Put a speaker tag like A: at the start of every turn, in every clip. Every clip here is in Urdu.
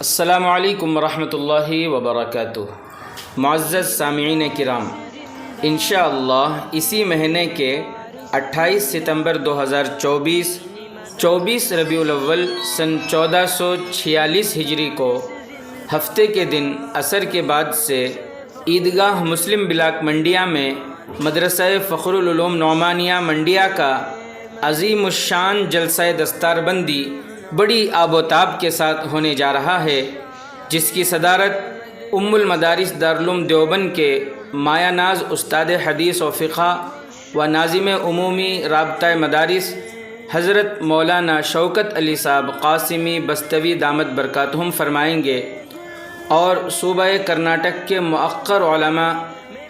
A: السلام علیکم ورحمۃ اللہ وبرکاتہ۔ معزز سامعین کرام، انشاءاللہ اسی مہینے کے 28 ستمبر 2024 24 ربیع الاول سن 1446 ہجری کو ہفتے کے دن عصر کے بعد سے عیدگاہ مسلم بلاک منڈیا میں مدرسہ فخر العلوم نعمانیہ منڈیا کا عظیم الشان جلسہ دستار بندی بڑی آب و تاب کے ساتھ ہونے جا رہا ہے، جس کی صدارت ام المدارس دارالعلوم دیوبند کے مایہ ناز استاد حدیث و فقہ و ناظم عمومی رابطہ مدارس حضرت مولانا شوکت علی صاحب قاسمی بستوی دامت برکاتہم فرمائیں گے، اور صوبہ کرناٹک کے مؤقر علماء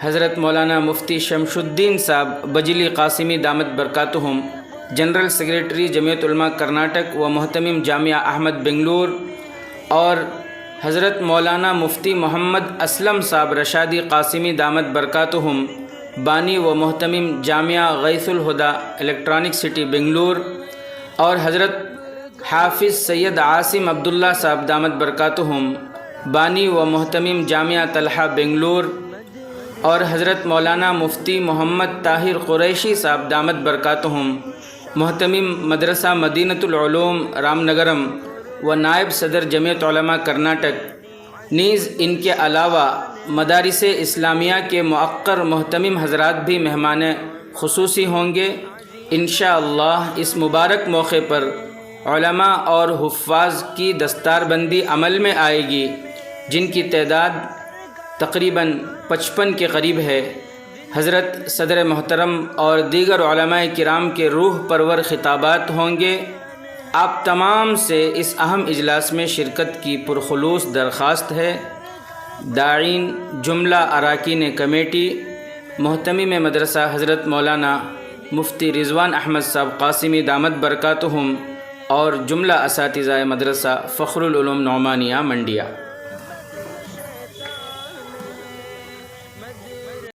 A: حضرت مولانا مفتی شمش الدین صاحب بجلی قاسمی دامت برکاتہم، جنرل سیکریٹری جمعیت علماء کرناٹک و محتمم جامعہ احمد بنگلور، اور حضرت مولانا مفتی محمد اسلم صاحب رشادی قاسمی دامت برکاتہم، بانی و محتمم جامعہ غیث الہدی الیکٹرانک سٹی بنگلور، اور حضرت حافظ سید عاصم عبداللہ صاحب دامت برکاتہم، بانی و محتمم جامعہ طلحہ بنگلور، اور حضرت مولانا مفتی محمد طاہر قریشی صاحب دامت برکاتہم، محتمم مدرسہ مدینۃ العلوم رام نگرم و نائب صدر جمعیت علماء کرناٹک، نیز ان کے علاوہ مدارس اسلامیہ کے مؤقر محتمم حضرات بھی مہمان خصوصی ہوں گے۔ انشاءاللہ اس مبارک موقع پر علماء اور حفاظ کی دستار بندی عمل میں آئے گی، جن کی تعداد تقریباً 55 کے قریب ہے۔ حضرت صدر محترم اور دیگر علماء کرام کے روح پرور خطابات ہوں گے۔ آپ تمام سے اس اہم اجلاس میں شرکت کی پرخلوص درخواست ہے۔ داعین جملہ اراکین کمیٹی، محتمم مدرسہ حضرت مولانا مفتی رضوان احمد صاحب قاسمی دامت برکاتہم، اور جملہ اساتذہ مدرسہ فخر العلوم نعمانیہ منڈیا۔